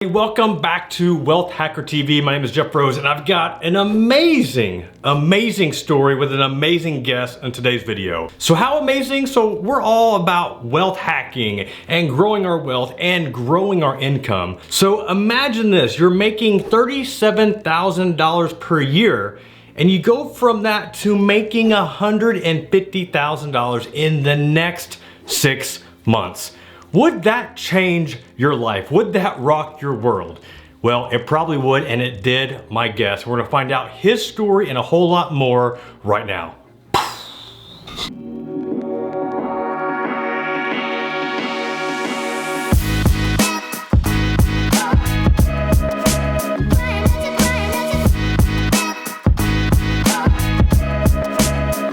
welcome back to Wealth Hacker TV. My name is Jeff Rose and I've got an amazing story with an amazing guest in today's video. So how amazing? So we're all about wealth hacking and growing our wealth and growing our income. So imagine this, you're making $37,000 per year and you go from that to making $150,000 in the next 6 months. Would that change your life? Would that rock your world? Well, it probably would, and it did my guest. We're gonna find out his story and a whole lot more right now.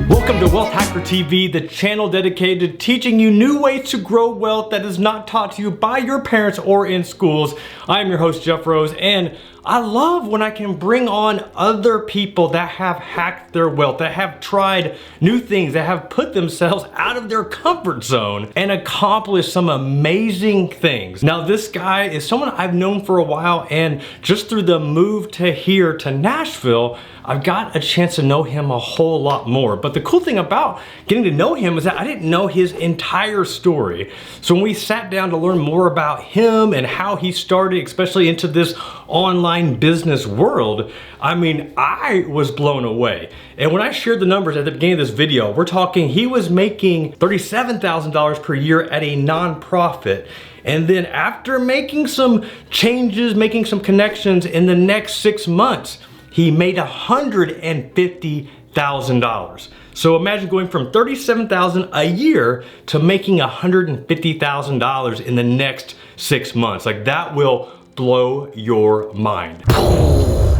Welcome to Wealth Hacker TV, the channel dedicated to teaching you new ways to grow wealth that is not taught to you by your parents or in schools. I am your host, Jeff Rose, and I love when I can bring on other people that have hacked their wealth, that have tried new things, that have put themselves out of their comfort zone and accomplished some amazing things. Now, this guy is someone I've known for a while, and just through the move to here to Nashville, I've got a chance to know him a whole lot more. But the cool thing about getting to know him is that I didn't know his entire story. So when we sat down to learn more about him and how he started, especially into this online business world, I mean, I was blown away. And when I shared the numbers at the beginning of this video, we're talking he was making $37,000 per year at a nonprofit. And then after making some changes, making some connections in the next 6 months, he made $150,000. So imagine going from $37,000 a year to making $150,000 in the next 6 months. Like, that will blow your mind.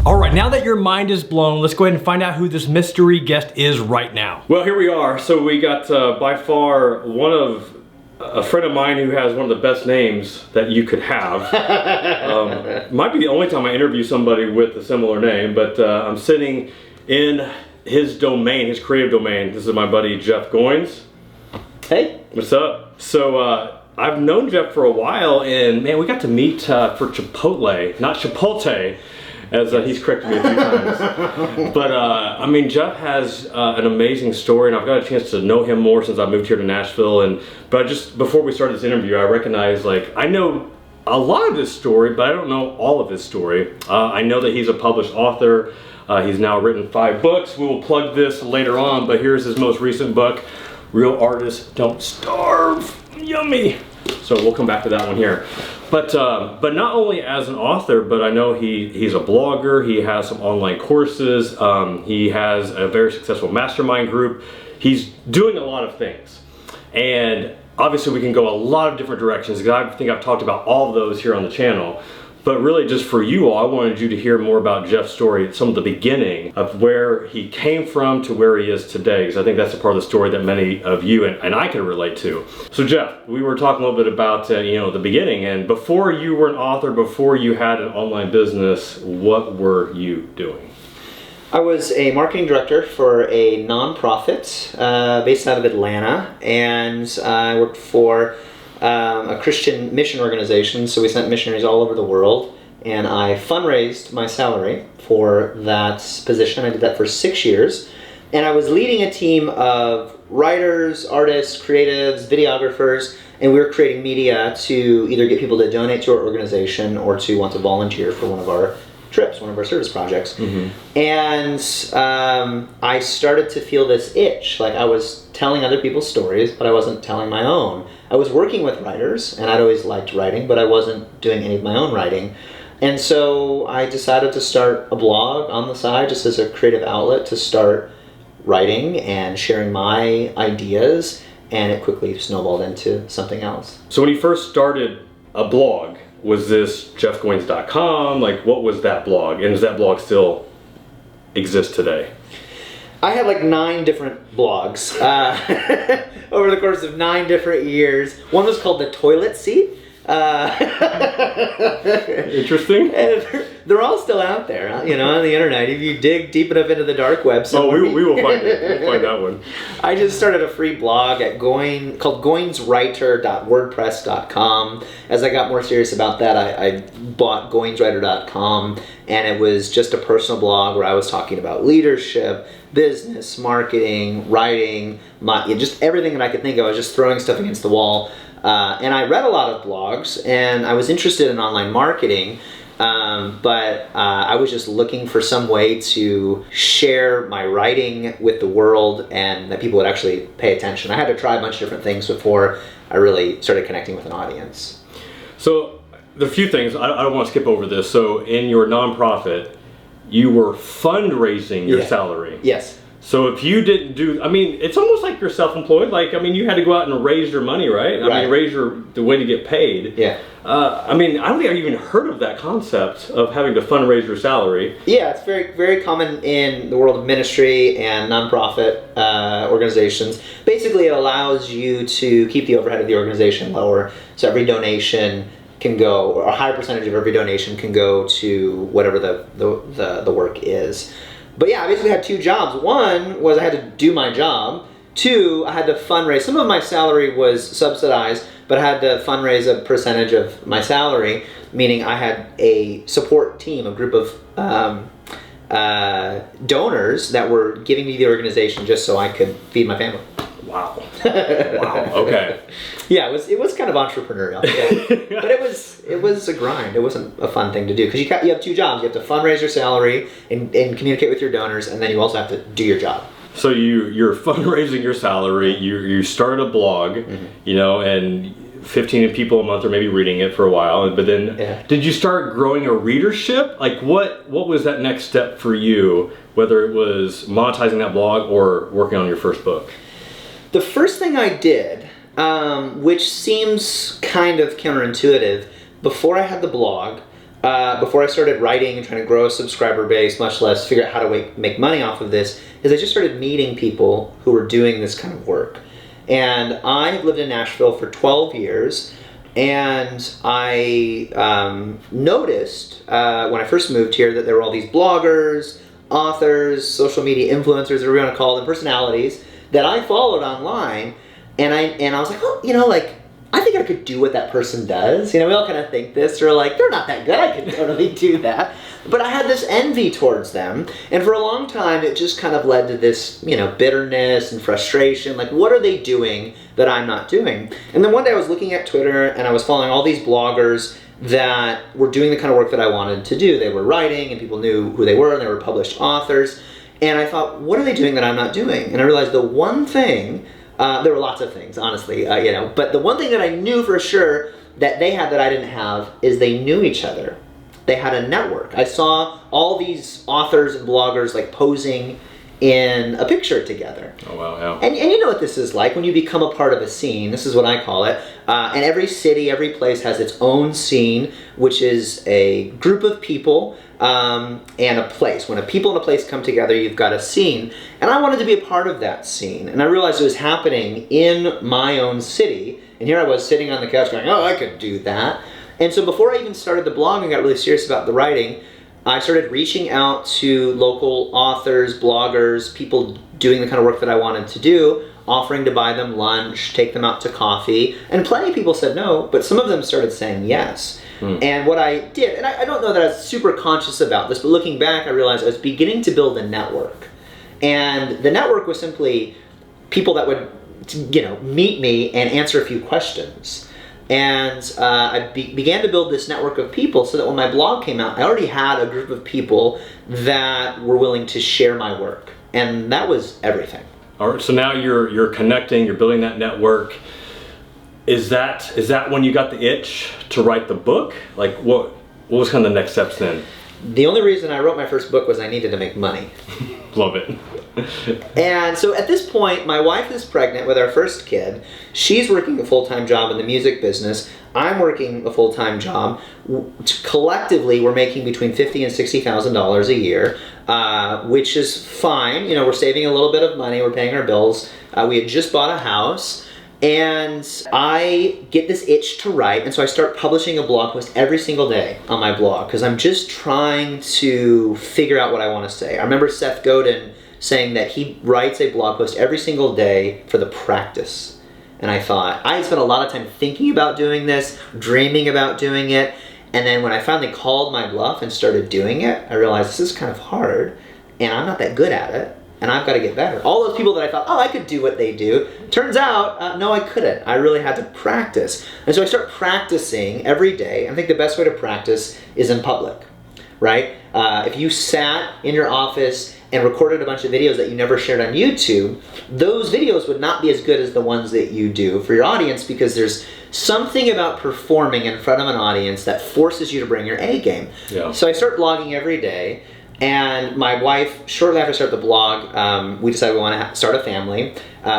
All right, now that your mind is blown, let's go ahead and find out who this mystery guest is right now. Well, here we are. So we got by far a friend of mine who has one of the best names that you could have. Might be the only time I interview somebody with a similar name, but I'm sitting in his domain, his creative domain. This is my buddy Jeff Goins. Hey. What's up? So I've known Jeff for a while, and man, we got to meet for Chipotle, not Chipotle, as he's corrected me a few times. But I mean, Jeff has an amazing story, and I've got a chance to know him more since I moved here to Nashville. But just before we started this interview, I recognized, like, I know a lot of his story, but I don't know all of his story. I know that he's a published author. He's now written 5 books. We will plug this later on, but here's his most recent book, Real Artists Don't Starve. Yummy. So we'll come back to that one here. But not only as an author, but I know he's a blogger. He has some online courses. He has a very successful mastermind group. He's doing a lot of things. And obviously we can go a lot of different directions, because I think I've talked about all of those here on the channel. But really, just for you all, I wanted you to hear more about Jeff's story, some of the beginning of where he came from to where he is today, because I think that's a part of the story that many of you and I can relate to. So Jeff, we were talking a little bit about the beginning, and before you were an author, before you had an online business, what were you doing? I was a marketing director for a nonprofit based out of Atlanta, and I worked for a Christian mission organization, so we sent missionaries all over the world, and I fundraised my salary for that position. I did that for 6 years, and I was leading a team of writers, artists, creatives, videographers, and we were creating media to either get people to donate to our organization or to want to volunteer for one of our trips, one of our service projects. Mm-hmm. And I started to feel this itch, like I was telling other people's stories, but I wasn't telling my own. I was working with writers, and I'd always liked writing, but I wasn't doing any of my own writing. And so I decided to start a blog on the side, just as a creative outlet, to start writing and sharing my ideas, and it quickly snowballed into something else. So when you first started a blog, was this jeffgoins.com? Like, what was that blog? And does that blog still exist today? I had like 9 different blogs over the course of 9 different years. One was called The Toilet Seat, Interesting. And they're all still out there, on the internet. If you dig deep enough into the dark web, We will find it. We'll find that one. I just started a free blog at called goingswriter.wordpress.com. As I got more serious about that, I bought goingswriter.com, and it was just a personal blog where I was talking about leadership, business, marketing, writing, just everything that I could think of. I was just throwing stuff against the wall. And I read a lot of blogs, and I was interested in online marketing, but I was just looking for some way to share my writing with the world and that people would actually pay attention. I had to try a bunch of different things before I really started connecting with an audience. So there are a few things. I don't want to skip over this. So in your nonprofit, you were fundraising your salary. Yes. So if you didn't do, it's almost like you're self-employed. You had to go out and raise your money, right? Raise the way to get paid. Yeah. I don't think I've even heard of that concept of having to fundraise your salary. Yeah, it's very, very common in the world of ministry and nonprofit organizations. Basically, it allows you to keep the overhead of the organization lower. So every donation can go, or a higher percentage of every donation can go to whatever the work is. But yeah, I basically had two jobs. One was I had to do my job. Two, I had to fundraise. Some of my salary was subsidized, but I had to fundraise a percentage of my salary, meaning I had a support team, a group of donors that were giving me the organization just so I could feed my family. Wow. Wow. Okay. Yeah, it was kind of entrepreneurial, yeah. But it was a grind. It wasn't a fun thing to do because you have two jobs. You have to fundraise your salary and communicate with your donors, and then you also have to do your job. So you're fundraising your salary. You start a blog, and 15 people a month are maybe reading it for a while. But then, Did you start growing a readership? Like what was that next step for you? Whether it was monetizing that blog or working on your first book. The first thing I did, which seems kind of counterintuitive, before I had the blog, before I started writing and trying to grow a subscriber base, much less figure out how to make money off of this, is I just started meeting people who were doing this kind of work. And I have lived in Nashville for 12 years, and I noticed when I first moved here that there were all these bloggers, authors, social media influencers, whatever you want to call them, personalities, that I followed online, and I was like, I think I could do what that person does. We all kind of think this, or they're not that good, I could totally do that. But I had this envy towards them, and for a long time it just kind of led to this, bitterness and frustration, what are they doing that I'm not doing? And then one day I was looking at Twitter, and I was following all these bloggers that were doing the kind of work that I wanted to do. They were writing, and people knew who they were, and they were published authors. And I thought, what are they doing that I'm not doing? And I realized the one thing, there were lots of things, honestly, but the one thing that I knew for sure that they had that I didn't have is they knew each other. They had a network. I saw all these authors and bloggers posing in a picture together. Oh, wow, yeah. And you know what this is like when you become a part of a scene. This is what I call it. And every city, every place has its own scene, which is a group of people and a place. When a people and a place come together, you've got a scene. And I wanted to be a part of that scene. And I realized it was happening in my own city. And here I was sitting on the couch going, oh, I could do that. And so before I even started the blog and got really serious about the writing, I started reaching out to local authors, bloggers, people doing the kind of work that I wanted to do, offering to buy them lunch, take them out to coffee. And plenty of people said no, but some of them started saying yes. And what I did, and I don't know that I was super conscious about this, but looking back, I realized I was beginning to build a network. And the network was simply people that would, meet me and answer a few questions. And I began to build this network of people so that when my blog came out, I already had a group of people that were willing to share my work. And that was everything. All right, so now you're connecting, you're building that network. Is that when you got the itch to write the book? What was kind of the next steps then? The only reason I wrote my first book was I needed to make money. Love it. And so at this point, my wife is pregnant with our first kid. She's working a full-time job in the music business. I'm working a full-time job. Collectively, we're making between $50,000 and $60,000 a year, which is fine. We're saving a little bit of money. We're paying our bills. We had just bought a house. And I get this itch to write, and so I start publishing a blog post every single day on my blog because I'm just trying to figure out what I want to say. I remember Seth Godin saying that he writes a blog post every single day for the practice. And I thought, I had spent a lot of time thinking about doing this, dreaming about doing it, and then when I finally called my bluff and started doing it, I realized this is kind of hard, and I'm not that good at it. And I've got to get better. All those people that I thought, oh, I could do what they do, turns out, no, I couldn't. I really had to practice. And so I start practicing every day. I think the best way to practice is in public, right? If you sat in your office and recorded a bunch of videos that you never shared on YouTube, those videos would not be as good as the ones that you do for your audience because there's something about performing in front of an audience that forces you to bring your A game. Yeah. So I start blogging every day. And my wife, shortly after I start the blog, we decided we want to start a family.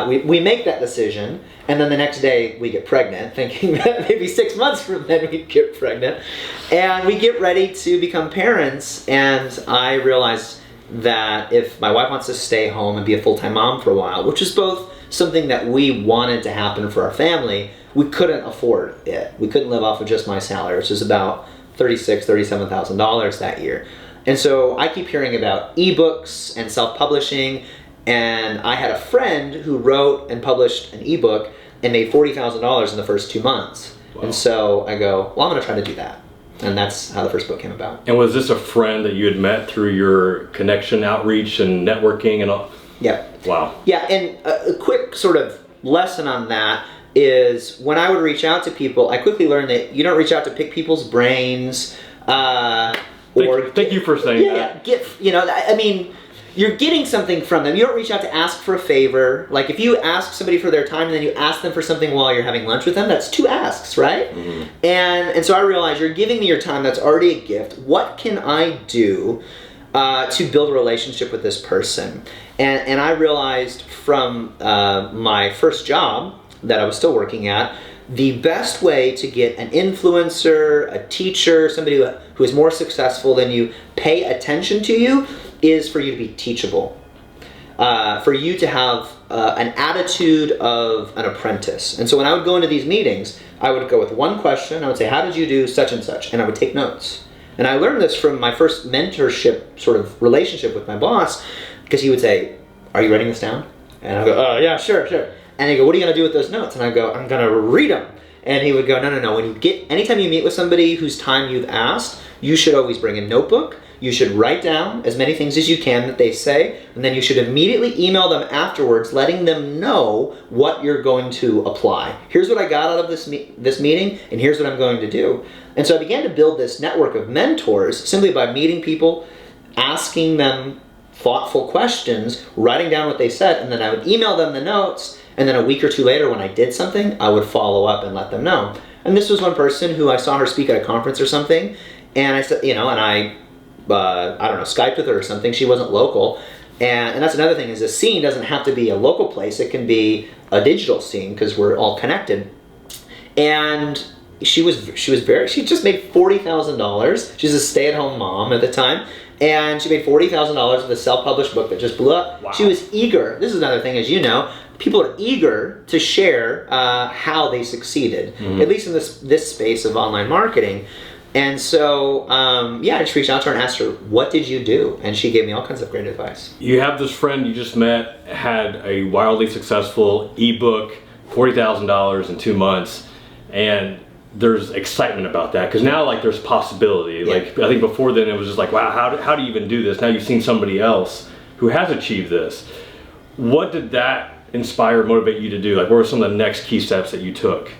We make that decision, and then the next day we get pregnant, thinking that maybe 6 months from then we'd get pregnant. And we get ready to become parents, and I realized that if my wife wants to stay home and be a full-time mom for a while, which is both something that we wanted to happen for our family, we couldn't afford it. We couldn't live off of just my salary, which is about $37,000 that year. And so I keep hearing about ebooks and self-publishing, and I had a friend who wrote and published an ebook and made $40,000 in the first 2 months. Wow. And so I go, well, I'm going to try to do that. And that's how the first book came about. And was this a friend that you had met through your connection, outreach, and networking and all? Yeah. Wow. Yeah, and a quick sort of lesson on that is when I would reach out to people, I quickly learned that you don't reach out to pick people's brains, Thank you for saying that. You're getting something from them. You don't reach out to ask for a favor. Like if you ask somebody for their time and then you ask them for something while you're having lunch with them, that's 2 asks, right? Mm-hmm. And so I realized you're giving me your time. That's already a gift. What can I do to build a relationship with this person? And I realized from my first job that I was still working at, the best way to get an influencer, a teacher, somebody who is more successful than you, pay attention to you, is for you to be teachable. For you to have an attitude of an apprentice. And so when I would go into these meetings, I would go with one question. I would say, how did you do such and such? And I would take notes. And I learned this from my first mentorship sort of relationship with my boss, because he would say, are you writing this down? And I would go, oh yeah, sure. And he'd go, what are you going to do with those notes? And I go, I'm going to read them. And he would go, no. Anytime you meet with somebody whose time you've asked, you should always bring a notebook. You should write down as many things as you can that they say, and then you should immediately email them afterwards, letting them know what you're going to apply. Here's what I got out of this meeting, and here's what I'm going to do. And so I began to build this network of mentors simply by meeting people, asking them thoughtful questions, writing down what they said, and then I would email them the notes. And then a week or 2 later, when I did something, I would follow up and let them know. And this was one person who I saw her speak at a conference or something, and I said, I Skyped with her or something. She wasn't local, and that's another thing is a scene doesn't have to be a local place. It can be a digital scene because we're all connected. And she just made $40,000. She's a stay-at-home mom at the time. And she made $40,000 with a self-published book that just blew up. Wow. She was eager. This is another thing, as you know. People are eager to share how they succeeded, at least in this space of online marketing. And so, I just reached out to her and asked her, what did you do? And she gave me all kinds of great advice. You have this friend you just met, had a wildly successful ebook, $40,000 in 2 months, and there's excitement about that because now there's possibility. Yeah. I think before then it was just wow, how do you even do this? Now you've seen somebody else who has achieved this. What did that inspire, motivate you to do? What were some of the next key steps that you took?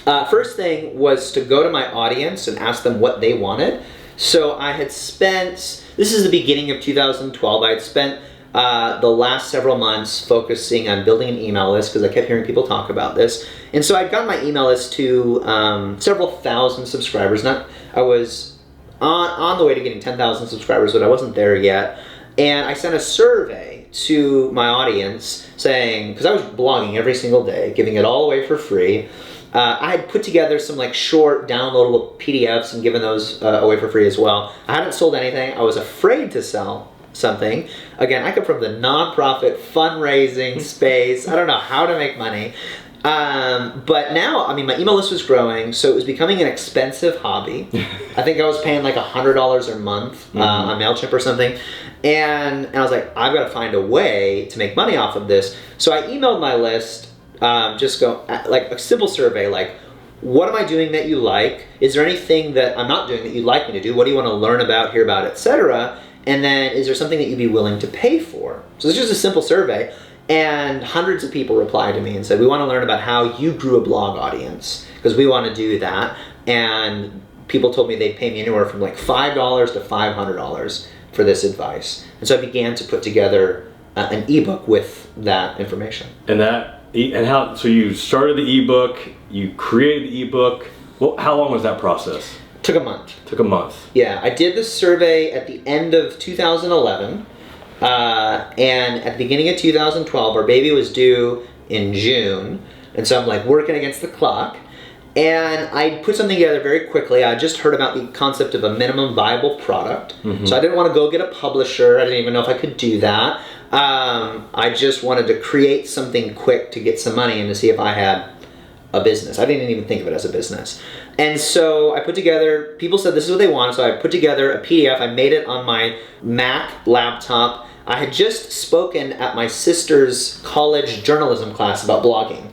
First thing was to go to my audience and ask them what they wanted. So I had spent, this is the beginning of 2012, I had spent the last several months focusing on building an email list because I kept hearing people talk about this. And so I'd gotten my email list to several thousand subscribers. I was on the way to getting 10,000 subscribers, but I wasn't there yet. And I sent a survey to my audience saying, because I was blogging every single day, giving it all away for free. I had put together some short downloadable PDFs and given those away for free as well. I hadn't sold anything. I was afraid to sell something. Again, I come from the nonprofit fundraising space. I don't know how to make money. But now, I mean, my email list was growing, so it was becoming an expensive hobby. I think I was paying like $100 a month on MailChimp or something. And I was like, I've got to find a way to make money off of this. So I emailed my list, like a simple survey, like, what am I doing that you like? Is there anything that I'm not doing that you'd like me to do? What do you want to learn about, hear about, etc.? And then, is there something that you'd be willing to pay for? So it's just a simple survey. And hundreds of people replied to me and said, we want to learn about how you grew a blog audience, because we want to do that. And people told me they'd pay me anywhere from like $5 to $500 for this advice. And so I began to put together an ebook with that information. So you started the ebook, you created the ebook. Well, how long was that process? Took a month. Took a month. Yeah, I did the survey at the end of 2011. And at the beginning of 2012, our baby was due in June. And so I'm like working against the clock. And I put something together very quickly. I just heard about the concept of a minimum viable product. So I didn't want to go get a publisher. I didn't even know if I could do that. I just wanted to create something quick to get some money and to see if I had a business. I didn't even think of it as a business. And so I put together, people said this is what they wanted, so I put together a PDF. I made it on my Mac laptop. I had just spoken at my sister's college journalism class about blogging.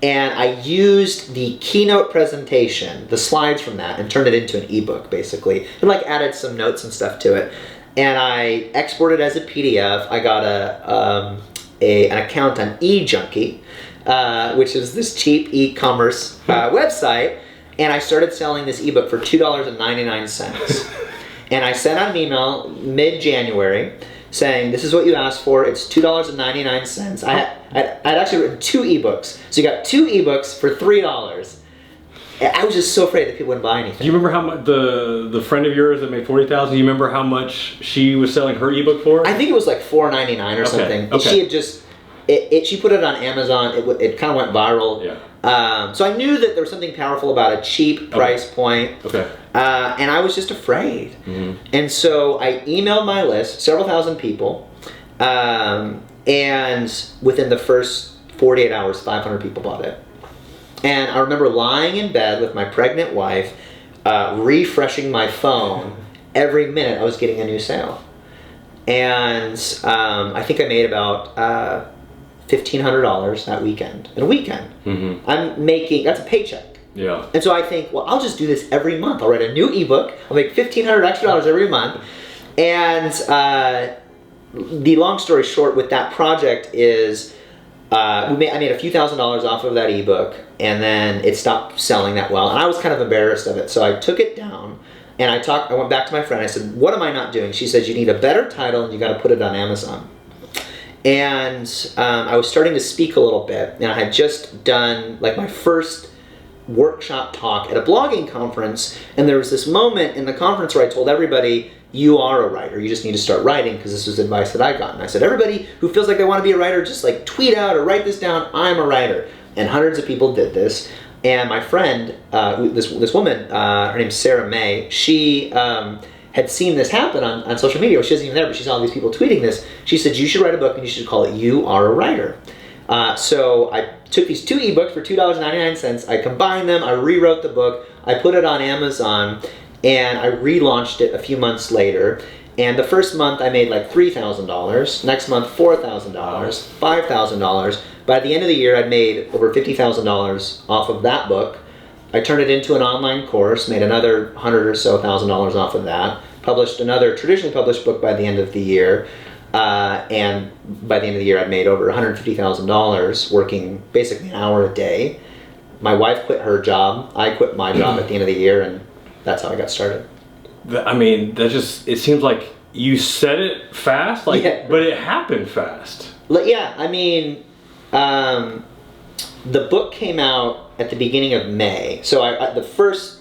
And I used the keynote presentation, the slides from that, and turned it into an ebook, basically. And like added some notes and stuff to it. And I exported it as a PDF. I got an account on eJunkie, which is this cheap e-commerce website. And I started selling this ebook for $2.99. And I sent out an email mid-January saying, this is what you asked for, it's $2.99. I'd actually written 2 ebooks. So you got 2 ebooks for $3. I was just so afraid that people wouldn't buy anything. Do you remember how much the friend of yours that made $40,000? Do you remember how much she was selling her ebook for? I think it was like $4.99 or something. Okay. She had just she put it on Amazon. It kind of went viral. Yeah. So I knew that there was something powerful about a cheap price point. Okay. And I was just afraid. And so I emailed my list, several thousand people, and within the first 48 hours, 500 people bought it. And I remember lying in bed with my pregnant wife, refreshing my phone. Every minute I was getting a new sale. And I think I made about $1,500 that weekend. In a weekend. I'm making, that's a paycheck. Yeah. And so I think, well, I'll just do this every month. I'll write a new ebook. I'll make $1,500 extra every month. And the long story short with that project is I made a few $1,000s off of that ebook, and then it stopped selling that well. And I was kind of embarrassed of it. So I took it down, and I went back to my friend. I said, what am I not doing? She said, you need a better title, and you got to put it on Amazon. And I was starting to speak a little bit, and I had just done like my first workshop talk at a blogging conference, and there was this moment in the conference where I told everybody, you are a writer, you just need to start writing, because this was advice that I got. And I said, everybody who feels like they want to be a writer, just like tweet out or write this down, I'm a writer. And hundreds of people did this. And my friend, this woman, her name's Sarah May, she had seen this happen on social media. She wasn't even there, but she saw all these people tweeting this. She said, you should write a book and you should call it You Are a Writer. So I took these 2 ebooks for $2.99. I combined them. I rewrote the book. I put it on Amazon, and I relaunched it a few months later. And the first month I made like $3,000. Next month, $4,000, $5,000. By the end of the year, I'd made over $50,000 off of that book. I turned it into an online course, made another $100,000 or so off of that. Published another traditionally published book by the end of the year. And by the end of the year, I'd made over $150,000 working basically an hour a day. My wife quit her job. I quit my job at the end of the year, and that's how I got started. I mean, it seems like you said it fast, but it happened fast. Yeah, I mean, the book came out at the beginning of May. So the first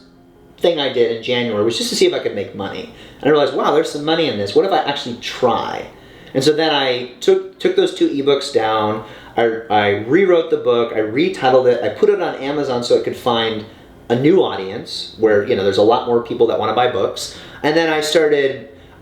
thing I did in January was just to see if I could make money. And I realized, wow, there's some money in this. What if I actually try? And so then I took those 2 ebooks down. I rewrote the book. I retitled it. I put it on Amazon so it could find a new audience where, there's a lot more people that want to buy books. And then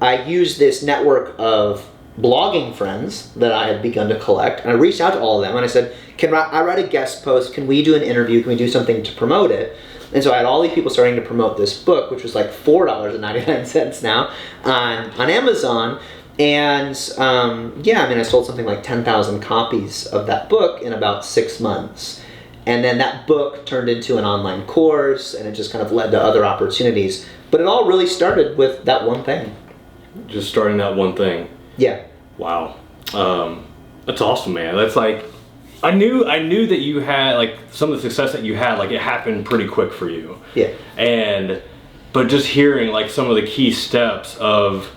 I used this network of blogging friends that I had begun to collect, and I reached out to all of them and I said, can I write a guest post? Can we do an interview? Can we do something to promote it? And so I had all these people starting to promote this book, which was like $4.99 now on Amazon. And I sold something like 10,000 copies of that book in about 6 months. And then that book turned into an online course, and it just kind of led to other opportunities. But it all really started with that one thing. Just starting that one thing. Yeah. Wow. That's awesome, man. That's like, I knew that you had, like, some of the success that you had, like, it happened pretty quick for you. Yeah. But just hearing, like, some of the key steps of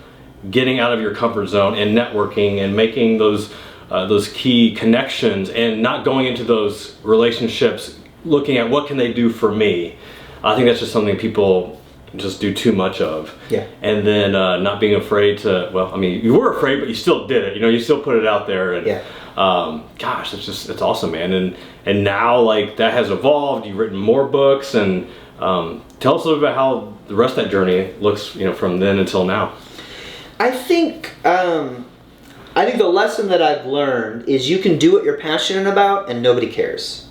getting out of your comfort zone and networking and making those key connections and not going into those relationships looking at what can they do for me. I think that's just something people just do too much of. Yeah. And then not being afraid to, well, I mean, you were afraid, but you still did it. You know, you still put it out there. And, yeah. Gosh, it's awesome, man. And now, like, that has evolved. You've written more books, and tell us a little bit about how the rest of that journey looks, you know, from then until now. I think the lesson that I've learned is you can do what you're passionate about and nobody cares.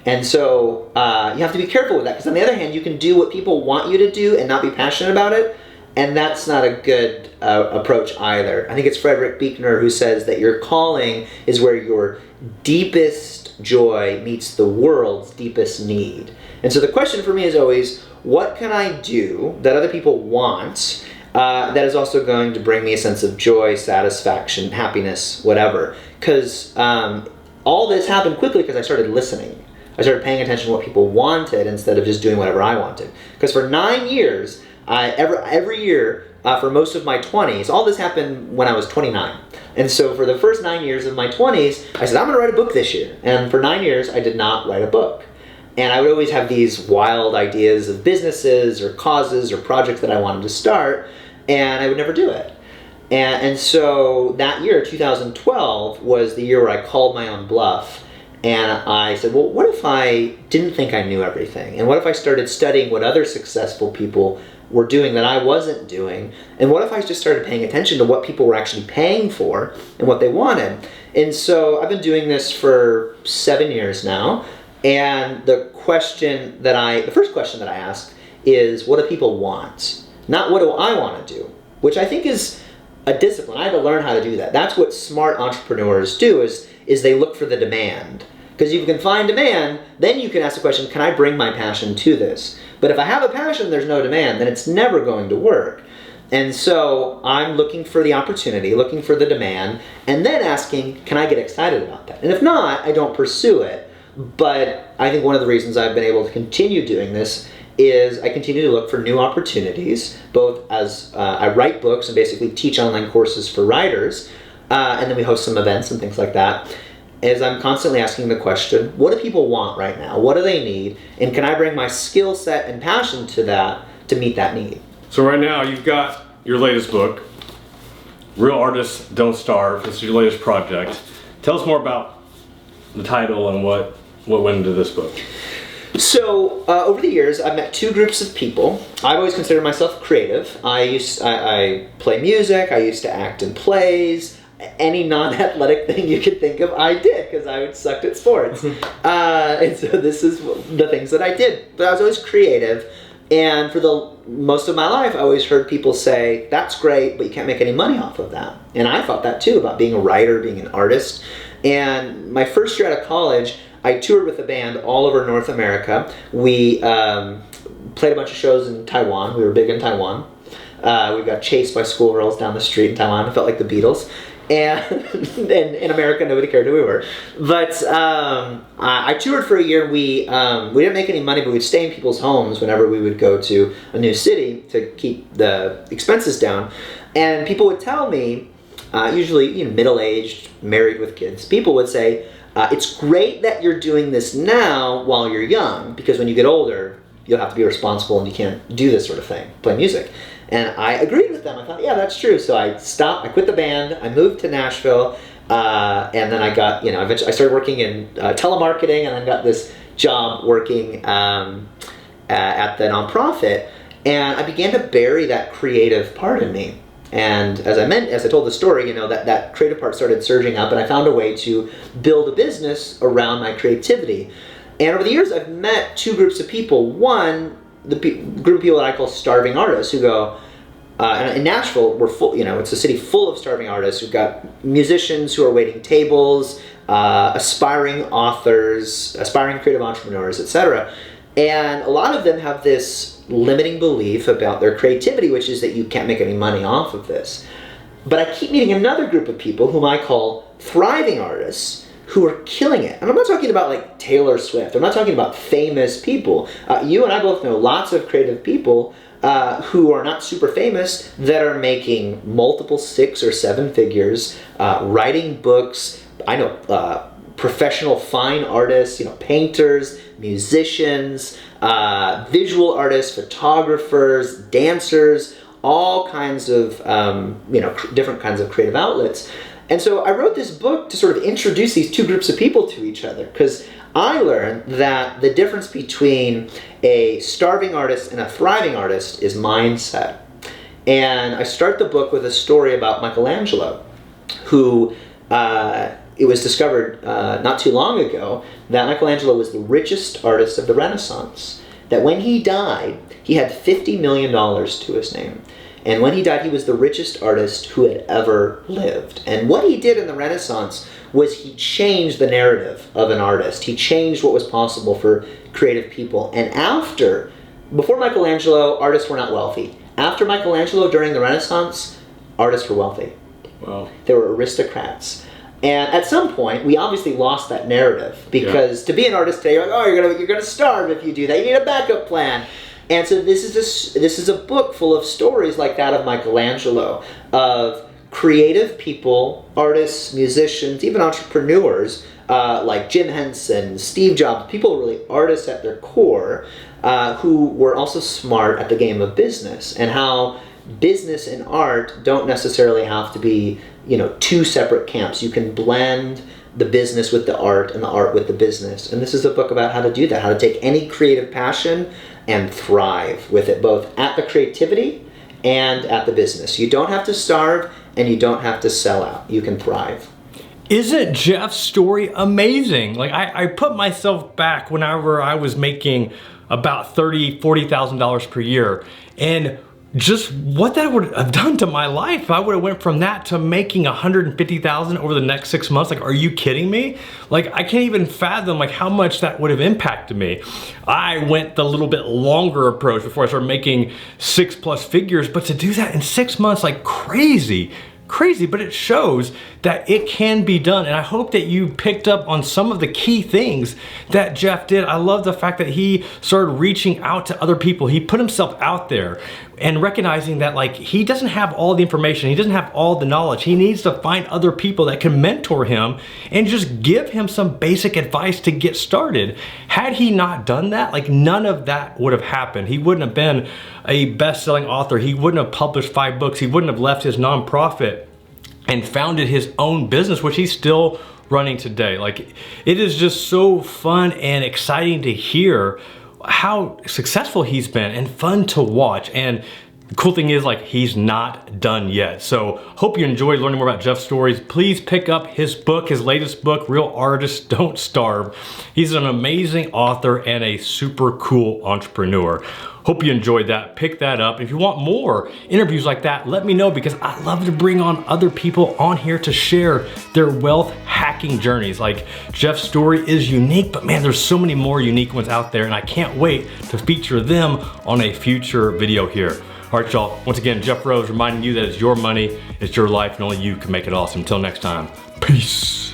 And so you have to be careful with that, because on the other hand, you can do what people want you to do and not be passionate about it, and that's not a good approach either. I think it's Frederick Buechner who says that your calling is where your deepest joy meets the world's deepest need. And so the question for me is always, what can I do that other people want that is also going to bring me a sense of joy, satisfaction, happiness, whatever? Because all this happened quickly because I started listening. I started paying attention to what people wanted instead of just doing whatever I wanted. Because for 9 years, every year for most of my 20s, all this happened when I was 29. And so for the first 9 years of my 20s, I said, I'm going to write a book this year. And for 9 years, I did not write a book. And I would always have these wild ideas of businesses or causes or projects that I wanted to start, and I would never do it. And so that year, 2012, was the year where I called my own bluff. And I said, well, what if I didn't think I knew everything? And what if I started studying what other successful people were doing that I wasn't doing? And what if I just started paying attention to what people were actually paying for and what they wanted? And so I've been doing this for 7 years now. And the first question that I ask is, what do people want? Not what do I want to do, which I think is a discipline. I had to learn how to do that. That's what smart entrepreneurs do, is they look for the demand. Because if you can find demand, then you can ask the question, can I bring my passion to this? But if I have a passion, there's no demand, then it's never going to work. And so I'm looking for the opportunity, looking for the demand, and then asking, can I get excited about that? And if not, I don't pursue it. But I think one of the reasons I've been able to continue doing this is I continue to look for new opportunities, both as I write books and basically teach online courses for writers, and then we host some events and things like that, as I'm constantly asking the question, what do people want right now? What do they need? And can I bring my skill set and passion to that to meet that need? So right now you've got your latest book, Real Artists Don't Starve. This is your latest project. Tell us more about the title and what went into this book. So over the years, I've met two groups of people. I've always considered myself creative. I play music. I used to act in plays. Any non-athletic thing you could think of, I did, because I sucked at sports. And so this is the things that I did. But I was always creative. And for the most of my life, I always heard people say, that's great, but you can't make any money off of that. And I thought that too, about being a writer, being an artist. And my first year out of college, I toured with a band all over North America. We played a bunch of shows in Taiwan. We were big in Taiwan. We got chased by schoolgirls down the street in Taiwan. I felt like the Beatles. And in America, nobody cared who we were. But I toured for a year. We didn't make any money, but we'd stay in people's homes whenever we would go to a new city to keep the expenses down. And people would tell me, usually middle-aged, married with kids, people would say, it's great that you're doing this now while you're young, because when you get older, you'll have to be responsible and you can't do this sort of thing, play music. And I agreed with them. I thought, yeah, that's true. So I stopped, I quit the band, I moved to Nashville, and then I got, eventually I started working in telemarketing, and then got this job working at the nonprofit, and I began to bury that creative part in me. And as I told the story, that creative part started surging up, and I found a way to build a business around my creativity. And over the years, I've met two groups of people. One, the group of people that I call starving artists, who go, and in Nashville, we're full. It's a city full of starving artists. We've got musicians who are waiting tables, aspiring authors, aspiring creative entrepreneurs, etc. And a lot of them have this limiting belief about their creativity, which is that you can't make any money off of this. But I keep meeting another group of people whom I call thriving artists, who are killing it. And I'm not talking about like Taylor Swift. I'm not talking about famous people. You and I both know lots of creative people who are not super famous that are making multiple 6 or 7 figures, writing books. I know professional fine artists, painters, musicians, visual artists, photographers, dancers, all kinds of different kinds of creative outlets. And so I wrote this book to sort of introduce these two groups of people to each other, because I learned that the difference between a starving artist and a thriving artist is mindset. And I start the book with a story about Michelangelo, who it was discovered not too long ago that Michelangelo was the richest artist of the Renaissance. That when he died, he had $50 million to his name. And when he died, he was the richest artist who had ever lived. And what he did in the Renaissance was he changed the narrative of an artist. He changed what was possible for creative people. And before Michelangelo, artists were not wealthy. After Michelangelo, during the Renaissance, artists were wealthy. Wow. They were aristocrats. And at some point, we obviously lost that narrative, because to be an artist today, you're like, oh, you're gonna starve if you do that. You need a backup plan. And so this is a book full of stories like that of Michelangelo, of creative people, artists, musicians, even entrepreneurs like Jim Henson, Steve Jobs, people really artists at their core, who were also smart at the game of business, and how business and art don't necessarily have to be two separate camps. You can blend the business with the art and the art with the business. And this is a book about how to do that, how to take any creative passion and thrive with it, both at the creativity and at the business. You don't have to starve, and you don't have to sell out. You can thrive. Isn't Jeff's story amazing? Like, I put myself back whenever I was making about $30,000, $40,000 per year, and just what that would have done to my life. I would have went from that to making $150,000 over the next 6 months. Like, are you kidding me? Like, I can't even fathom like how much that would have impacted me. I went the little bit longer approach before I started making 6+ figures, but to do that in 6 months, like crazy, but it shows that it can be done. And I hope that you picked up on some of the key things that Jeff did. I love the fact that he started reaching out to other people. He put himself out there and recognizing that like he doesn't have all the information, he doesn't have all the knowledge. He needs to find other people that can mentor him and just give him some basic advice to get started. Had he not done that, like none of that would have happened. He wouldn't have been a best-selling author. He wouldn't have published 5 books. He wouldn't have left his nonprofit and founded his own business, which he's still running today. Like, it is just so fun and exciting to hear how successful he's been and fun to watch. And the cool thing is, like, he's not done yet. So hope you enjoyed learning more about Jeff's stories. Please pick up his book, his latest book, Real Artists Don't Starve. He's an amazing author and a super cool entrepreneur. Hope you enjoyed that. Pick that up. If you want more interviews like that, let me know, because I love to bring on other people on here to share their wealth hacking journeys. Like, Jeff's story is unique, but man, there's so many more unique ones out there, and I can't wait to feature them on a future video here. All right, y'all. Once again, Jeff Rose reminding you that it's your money, it's your life, and only you can make it awesome. Until next time, peace.